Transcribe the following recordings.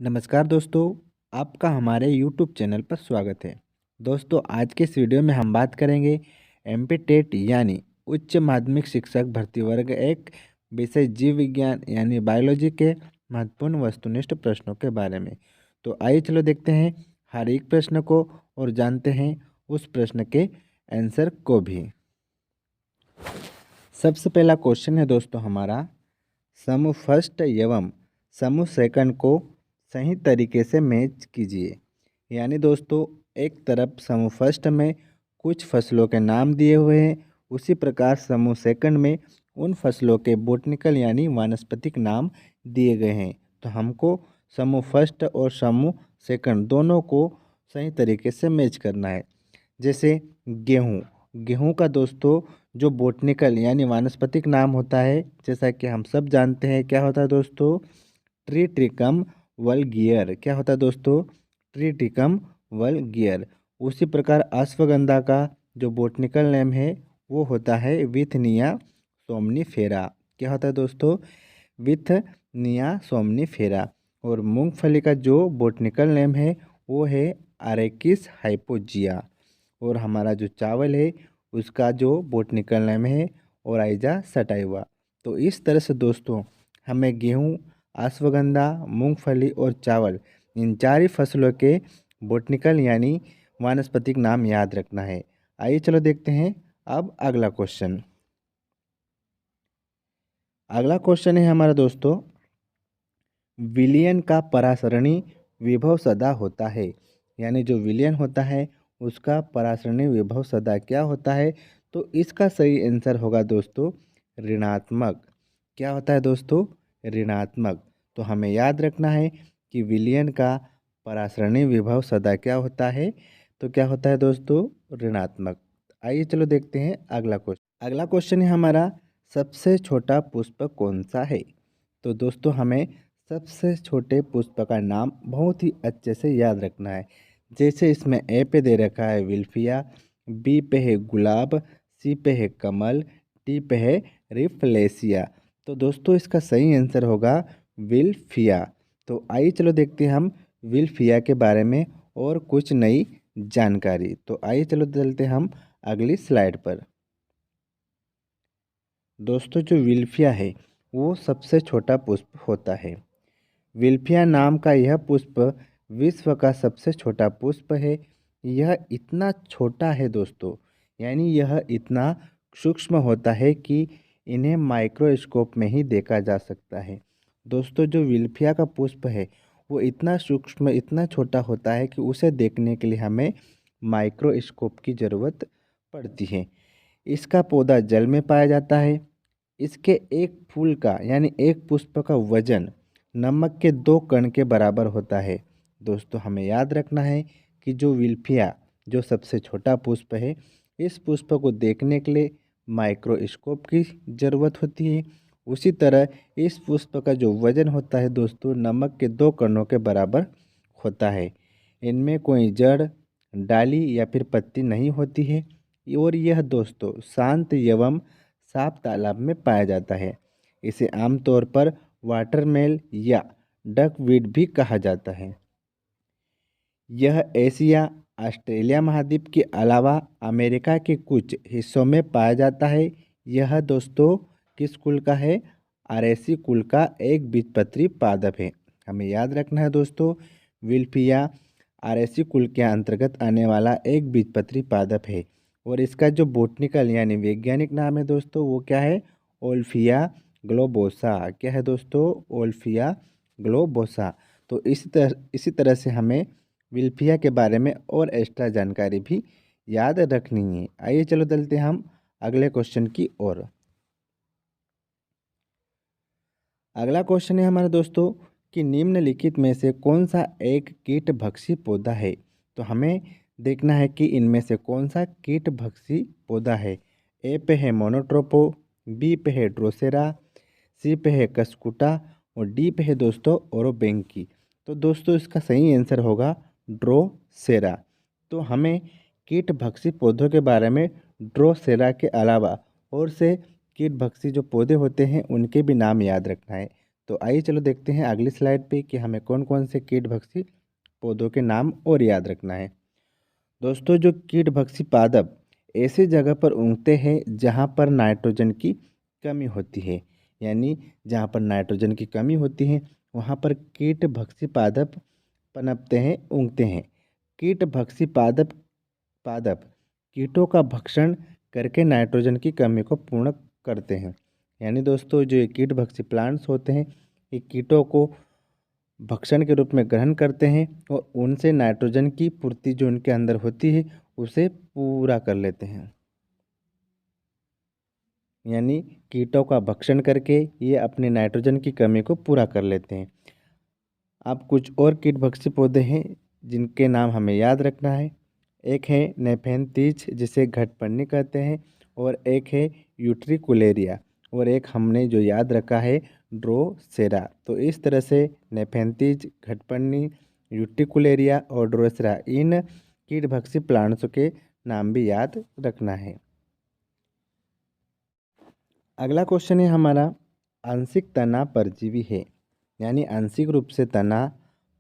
नमस्कार दोस्तों, आपका हमारे YouTube चैनल पर स्वागत है। दोस्तों, आज के इस वीडियो में हम बात करेंगे एमपी टेट यानी उच्च माध्यमिक शिक्षक भर्ती वर्ग एक विषय जीव विज्ञान यानी बायोलॉजी के महत्वपूर्ण वस्तुनिष्ठ प्रश्नों के बारे में। तो आइए चलो देखते हैं हर एक प्रश्न को और जानते हैं उस प्रश्न के आंसर को भी। सबसे पहला क्वेश्चन है दोस्तों हमारा, समूह फर्स्ट एवं समूह सेकंड को सही तरीके से मैच कीजिए। यानी दोस्तों, एक तरफ समूह फर्स्ट में कुछ फसलों के नाम दिए हुए हैं, उसी प्रकार समूह सेकंड में उन फसलों के बोटनिकल यानी वानस्पतिक नाम दिए गए हैं। तो हमको समूह फर्स्ट और समूह सेकंड दोनों को सही तरीके से मैच करना है। जैसे गेहूँ, गेहूँ का दोस्तों जो बोटनिकल यानी वानस्पतिक नाम होता है, जैसा कि हम सब जानते हैं, क्या होता है दोस्तों? ट्रिटिकम वल्गियर। क्या होता है दोस्तों? ट्रिटिकम वल्गियर। उसी प्रकार अश्वगंधा का जो बोटनिकल नेम है वो होता है विथनिया सोमनीफेरा। क्या होता है दोस्तों? विथनिया सोमनीफेरा। और मूंगफली का जो बोटनिकल नेम है वो है अरेकिस हाइपोजिया। और हमारा जो चावल है उसका जो बोटनिकल नेम है ओराइजा सटाइवा। तो इस तरह से दोस्तों हमें गेहूँ, अश्वगंधा, मूंगफली और चावल, इन चार ही फसलों के बोटनिकल यानी वानस्पतिक नाम याद रखना है। आइए चलो देखते हैं अब अगला क्वेश्चन। अगला क्वेश्चन है हमारा दोस्तों, विलयन का परासरणी विभव सदा होता है। यानी जो विलयन होता है उसका परासरणी विभव सदा क्या होता है? तो इसका सही आंसर होगा दोस्तों ऋणात्मक। क्या होता है दोस्तों? ऋणात्मक। तो हमें याद रखना है कि विलयन का परासरणी विभव सदा क्या होता है? तो क्या होता है दोस्तों? ऋणात्मक। आइए चलो देखते हैं अगला क्वेश्चन। अगला क्वेश्चन है हमारा, सबसे छोटा पुष्प कौन सा है? तो दोस्तों हमें सबसे छोटे पुष्प का नाम बहुत ही अच्छे से याद रखना है। जैसे इसमें ए पे दे रखा है विल्फिया, बी पे है गुलाब, सी पे है कमल, डी पे है रिफ्लेसिया। तो दोस्तों इसका सही आंसर होगा विल्फिया। तो आइए चलो देखते हैं हम विल्फिया के बारे में और कुछ नई जानकारी। तो आइए चलो चलते हम अगली स्लाइड पर। दोस्तों जो विल्फिया है वो सबसे छोटा पुष्प होता है। विल्फिया नाम का यह पुष्प विश्व का सबसे छोटा पुष्प है। यह इतना छोटा है दोस्तों, यानी यह इतना सूक्ष्म होता है कि इन्हें माइक्रोस्कोप में ही देखा जा सकता है। दोस्तों जो विल्फिया का पुष्प है वो इतना सूक्ष्म, इतना छोटा होता है कि उसे देखने के लिए हमें माइक्रोस्कोप की ज़रूरत पड़ती है। इसका पौधा जल में पाया जाता है। इसके एक फूल का यानी एक पुष्प का वजन नमक के 2 कण के बराबर होता है। दोस्तों हमें याद रखना है कि जो विल्फिया जो सबसे छोटा पुष्प है, इस पुष्प को देखने के लिए माइक्रोस्कोप की ज़रूरत होती है। उसी तरह इस पुष्प का जो वजन होता है दोस्तों नमक के 2 कणों के बराबर होता है। इनमें कोई जड़, डाली या फिर पत्ती नहीं होती है। और यह दोस्तों शांत एवं साफ तालाब में पाया जाता है। इसे आमतौर पर वाटरमेल या डकवीड भी कहा जाता है। यह एशिया, ऑस्ट्रेलिया महाद्वीप के अलावा अमेरिका के कुछ हिस्सों में पाया जाता है। यह दोस्तों किस कुल का है? अरेसी कुल का एक बीजपत्री पादप है। हमें याद रखना है दोस्तों, विल्फिया अरेसी कुल के अंतर्गत आने वाला एक बीजपत्री पादप है। और इसका जो बोटनिकल यानी वैज्ञानिक नाम है दोस्तों वो क्या है? ओल्फिया ग्लोबोसा। क्या है दोस्तों? ओल्फिया ग्लोबोसा। तो इसी तरह से हमें विल्फिया के बारे में और एक्स्ट्रा जानकारी भी याद रखनी है। आइए चलो चलते हम अगले क्वेश्चन की ओर। अगला क्वेश्चन है हमारे दोस्तों कि निम्नलिखित में से कौन सा एक कीटभक्षी पौधा है? तो हमें देखना है कि इनमें से कौन सा कीटभक्षी पौधा है। ए पे है मोनोट्रोपो, बी पे है ड्रोसेरा, सी पे है कस्कुटा और डी पे है दोस्तों ओरोबेंकी। तो दोस्तों इसका सही आंसर होगा ड्रोसेरा। तो हमें कीटभक्षी पौधों के बारे में ड्रोसेरा के अलावा और से कीटभक्षी जो पौधे होते हैं उनके भी नाम याद रखना है। तो आइए चलो देखते हैं अगली स्लाइड पे कि हमें कौन कौन से कीटभक्षी पौधों के नाम और याद रखना है। दोस्तों, जो कीटभक्षी पादप ऐसी जगह पर उगते हैं जहाँ पर नाइट्रोजन की कमी होती है, यानी जहाँ पर नाइट्रोजन की कमी होती है वहाँ पर कीटभक्षी पादप पनपते हैं, उगते हैं। कीटभक्षी पादप पादप कीटों का भक्षण करके नाइट्रोजन की कमी को पूर्ण करते हैं। यानी दोस्तों, जो ये कीटभक्षी प्लांट्स होते हैं ये कीटों को भक्षण के रूप में ग्रहण करते हैं और उनसे नाइट्रोजन की पूर्ति जो उनके अंदर होती है उसे पूरा कर लेते हैं। यानी कीटों का भक्षण करके ये अपने नाइट्रोजन की कमी को पूरा कर लेते हैं। अब कुछ और कीटभक्षी पौधे हैं जिनके नाम हमें याद रखना है। एक है नेफेंथीज जिसे घटपर्णी कहते हैं, और एक है यूट्रिकुलेरिया, और एक हमने जो याद रखा है ड्रोसेरा। तो इस तरह से नेफेंथीज, घटपर्णी, यूट्रिकुलेरिया और ड्रोसेरा इन कीटभक्षी प्लांट्स के नाम भी याद रखना है। अगला क्वेश्चन है हमारा, आंशिक तना परजीवी है, यानी आंशिक रूप से तना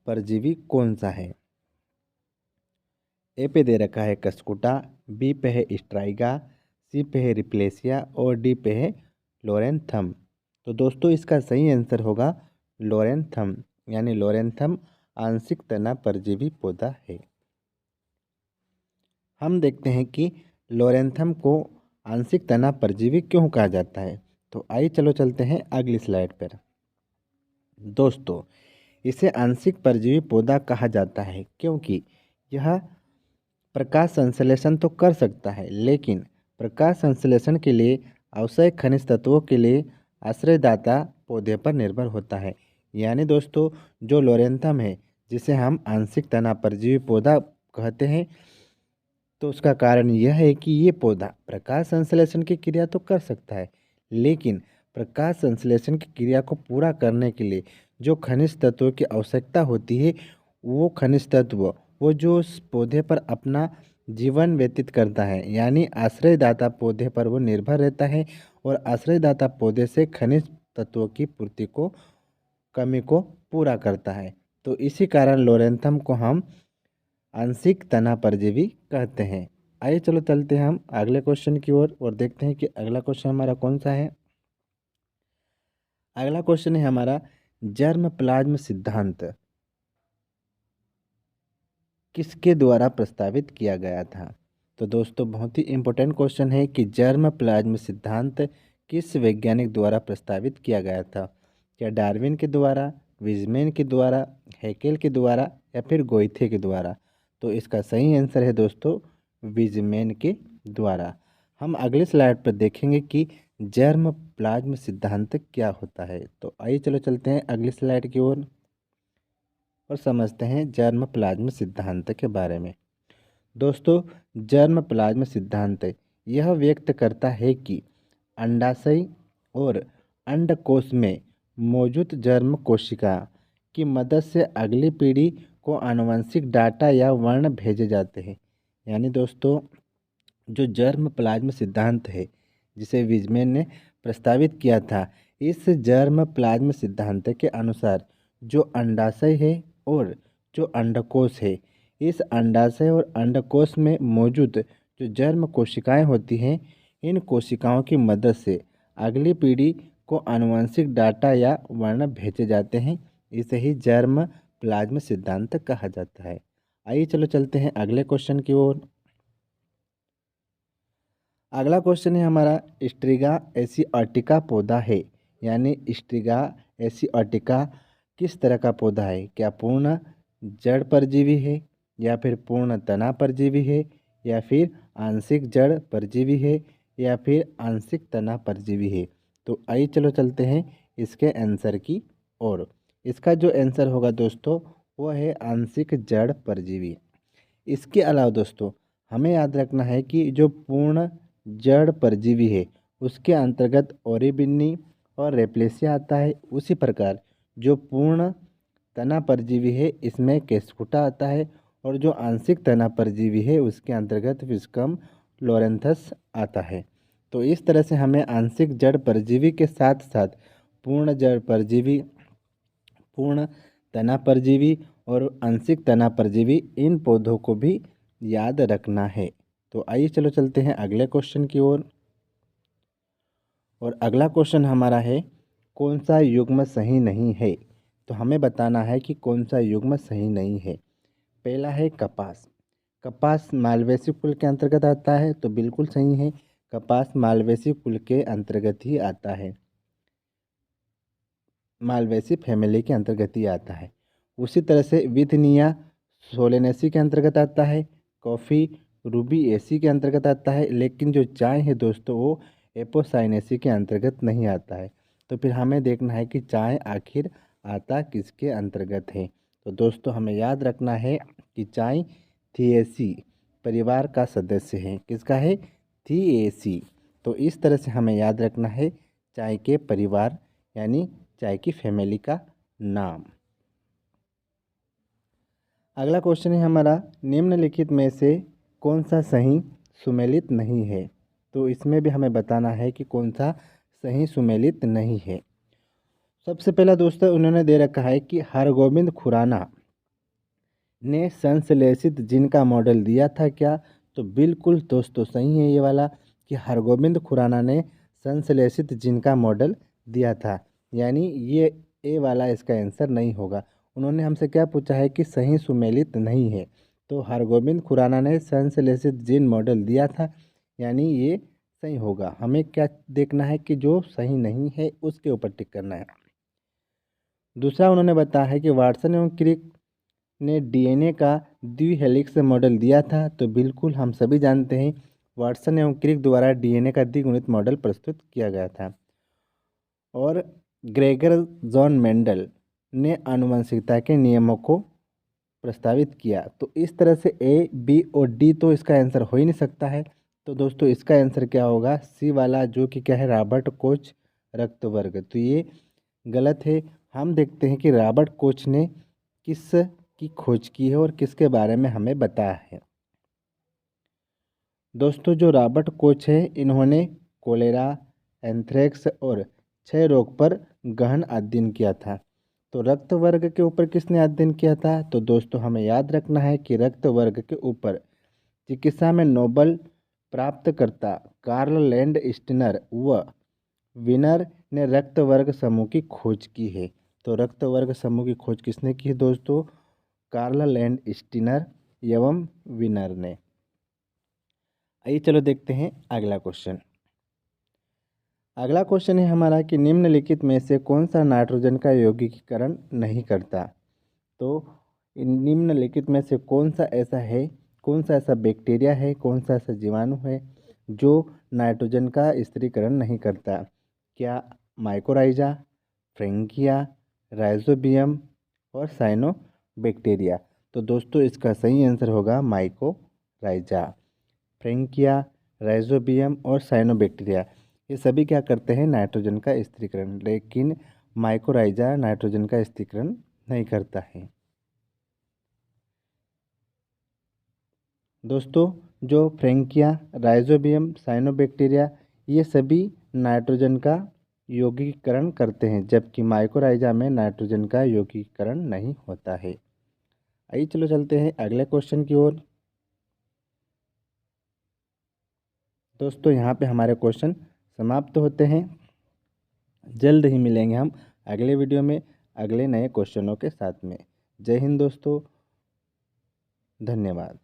परजीवी कौन सा है। ए पे दे रखा है कस्कुटा, बी पे है स्ट्राइगा, सी पे है रिप्लेसिया और डी पे है लोरेंथम। तो दोस्तों इसका सही आंसर होगा लोरेंथम, यानी लोरेंथम आंशिक तना परजीवी पौधा है। हम देखते हैं कि लोरेंथम को आंशिक तना परजीवी क्यों कहा जाता है। तो आइए चलो चलते हैं अगली स्लाइड पर। दोस्तों, इसे आंशिक परजीवी पौधा कहा जाता है क्योंकि यह प्रकाश संश्लेषण तो कर सकता है, लेकिन प्रकाश संश्लेषण के लिए आवश्यक खनिज तत्वों के लिए आश्रयदाता पौधे पर निर्भर होता है। यानी दोस्तों, जो लोरेंथम है जिसे हम आंशिक तना परजीवी पौधा कहते हैं, तो उसका कारण यह है कि ये पौधा प्रकाश संश्लेषण की क्रिया तो कर सकता है, लेकिन प्रकाश संश्लेषण की क्रिया को पूरा करने के लिए जो खनिज तत्वों की आवश्यकता होती है वो खनिज तत्व वो जो उस पौधे पर अपना जीवन व्यतीत करता है, यानी आश्रयदाता पौधे पर वो निर्भर रहता है और आश्रयदाता पौधे से खनिज तत्वों की पूर्ति को कमी को पूरा करता है। तो इसी कारण लोरेंथम को हम आंशिक तना परजीवी कहते हैं। आइए चलो चलते हैं हम अगले क्वेश्चन की ओर और देखते हैं कि अगला क्वेश्चन हमारा कौन सा है। अगला क्वेश्चन है हमारा, जर्म प्लाज्म सिद्धांत किसके द्वारा प्रस्तावित किया गया था। तो दोस्तों बहुत ही इम्पोर्टेंट क्वेश्चन है कि जर्म प्लाज्म सिद्धांत किस वैज्ञानिक द्वारा प्रस्तावित किया गया था। क्या डार्विन के द्वारा, विजमेन के द्वारा, हैकेल के द्वारा या फिर गोइथे के द्वारा। तो इसका सही आंसर है दोस्तों विजमेन के द्वारा। हम अगले स्लाइड पर देखेंगे कि जर्म प्लाज्म सिद्धांत क्या होता है। तो आइए चलो चलते हैं अगली स्लाइड की ओर और समझते हैं जर्म प्लाज्म सिद्धांत के बारे में। दोस्तों, जर्म प्लाज्म सिद्धांत यह व्यक्त करता है कि अंडाशय और अंडकोश में मौजूद जर्म कोशिका की मदद से अगली पीढ़ी को आनुवंशिक डाटा या वर्ण भेजे जाते हैं। यानी दोस्तों, जो जर्म प्लाज्म सिद्धांत है जिसे विजमेन ने प्रस्तावित किया था, इस जर्म प्लाज्म सिद्धांत के अनुसार जो अंडाशय है और जो अंडकोश है, इस अंडाशय और अंडकोश में मौजूद जो जर्म कोशिकाएं होती हैं, इन कोशिकाओं की मदद से अगली पीढ़ी को आनुवंशिक डाटा या वर्ण भेजे जाते हैं। इसे ही जर्म प्लाज्म सिद्धांत कहा जाता है। आइए चलो चलते हैं अगले क्वेश्चन की ओर। अगला क्वेश्चन है हमारा, स्ट्रिगा एसियाटिका पौधा है, यानी स्ट्रिगा एसियाटिका किस तरह का पौधा है। क्या पूर्ण जड़ परजीवी है, या फिर पूर्ण तना परजीवी है, या फिर आंशिक जड़ परजीवी है, या फिर आंशिक तना परजीवी है। तो आइए चलो चलते हैं इसके आंसर की ओर। इसका जो आंसर होगा दोस्तों वो है आंशिक जड़ परजीवी। इसके अलावा दोस्तों हमें याद रखना है कि जो पूर्ण जड़ परजीवी है उसके अंतर्गत ओरिबिनी और रेप्लेसिया आता है। उसी प्रकार जो पूर्ण तना परजीवी है इसमें केस्कुटा आता है, और जो आंशिक तना परजीवी है उसके अंतर्गत विस्कम लोरेंथस आता है। तो इस तरह से हमें आंशिक जड़ परजीवी के साथ साथ पूर्ण जड़ परजीवी पूर्ण तना परजीवी और आंशिक तना परजीवी, इन पौधों को भी याद रखना है। तो आइए चलो चलते हैं अगले क्वेश्चन की ओर। और अगला क्वेश्चन हमारा है, कौन सा युग्म सही नहीं है। तो हमें बताना है कि कौन सा युग्म सही नहीं है। पहला है कपास। कपास मालवेसी कुल के अंतर्गत आता है, तो बिल्कुल सही है, कपास मालवेसी कुल के अंतर्गत ही आता है, मालवेसी फैमिली के अंतर्गत ही आता है। उसी तरह से विथनिया सोलेनेसी के अंतर्गत आता है, कॉफ़ी रूबिएसी के अंतर्गत आता है, लेकिन जो चाय है दोस्तों वो एपोसाइनेसी के अंतर्गत नहीं आता है। तो फिर हमें देखना है कि चाय आखिर आता किसके अंतर्गत है। तो दोस्तों हमें याद रखना है कि चाय थिएसी परिवार का सदस्य है। किसका है? थिएसी। तो इस तरह से हमें याद रखना है चाय के परिवार यानी चाय की फैमिली का नाम। अगला क्वेश्चन है हमारा, निम्नलिखित में से कौन सा सही सुमेलित नहीं है। तो इसमें भी हमें बताना है कि कौन सा सही सुमेलित नहीं है। सबसे पहला दोस्तों उन्होंने दे रखा है कि हरगोविंद खुराना ने संश्लेषित जिन का मॉडल दिया था क्या। तो बिल्कुल दोस्तों सही है ये वाला कि हरगोविंद खुराना ने संश्लेषित जिन का मॉडल दिया था, यानी ये ए वाला इसका आंसर नहीं होगा। उन्होंने हमसे क्या पूछा है कि सही सुमेलित नहीं है, तो हरगोविंद खुराना ने संश्लेषित जिन मॉडल दिया था, यानी ये सही होगा। हमें क्या देखना है कि जो सही नहीं है उसके ऊपर टिक करना है। दूसरा उन्होंने बताया है कि वाटसन एवं क्रिक ने डीएनए का द्विहेलिक्स मॉडल दिया था, तो बिल्कुल हम सभी जानते हैं वाटसन एवं क्रिक द्वारा डीएनए का द्विगुणित मॉडल प्रस्तुत किया गया था। और ग्रेगर जॉन मेंडल ने आनुवंशिकता के नियमों को प्रस्तावित किया। तो इस तरह से ए बी और डी तो इसका आंसर हो ही नहीं सकता है। तो दोस्तों इसका आंसर क्या होगा? सी वाला, जो कि क्या है, रॉबर्ट कोच रक्त वर्ग। तो ये गलत है। हम देखते हैं कि रॉबर्ट कोच ने किस की खोज की है और किसके बारे में हमें बताया है। दोस्तों जो रॉबर्ट कोच है इन्होंने कोलेरा, एंथ्रेक्स और क्षय रोग पर गहन अध्ययन किया था। तो रक्त वर्ग के ऊपर किसने अध्ययन किया था? तो दोस्तों हमें याद रखना है कि रक्त वर्ग के ऊपर चिकित्सा में नोबेल प्राप्तकर्ता कार्ल लैंड स्टिनर व विनर ने रक्त वर्ग समूह की खोज की है। तो रक्त वर्ग समूह की खोज किसने की है दोस्तों? कार्ल लैंड स्टिनर एवं विनर ने। आइए चलो देखते हैं अगला क्वेश्चन। अगला क्वेश्चन है हमारा कि निम्नलिखित में से कौन सा नाइट्रोजन का यौगिकीकरण नहीं करता। तो निम्नलिखित में से कौन सा ऐसा है, कौन सा ऐसा बैक्टीरिया है, कौन सा ऐसा जीवाणु है जो नाइट्रोजन का स्थिरीकरण नहीं करता? क्या माइकोराइजा, फ्रेंकिया, राइजोबियम और साइनोबैक्टीरिया? तो दोस्तों इसका सही आंसर होगा माइकोराइजा। फ्रेंकिया, राइजोबियम और साइनोबैक्टीरिया ये सभी क्या करते हैं? नाइट्रोजन का स्थिरीकरण, लेकिन माइकोराइजा नाइट्रोजन का स्थिरीकरण नहीं करता है। दोस्तों जो फ्रेंकिया, राइजोबियम, साइनोबैक्टीरिया ये सभी नाइट्रोजन का यौगिकीकरण करते हैं, जबकि माइकोराइजा में नाइट्रोजन का यौगिकीकरण नहीं होता है। आइए चलो चलते हैं अगले क्वेश्चन की ओर। दोस्तों यहाँ पे हमारे क्वेश्चन समाप्त होते हैं। जल्द ही मिलेंगे हम अगले वीडियो में अगले नए क्वेश्चनों के साथ में। जय हिंद दोस्तों, धन्यवाद।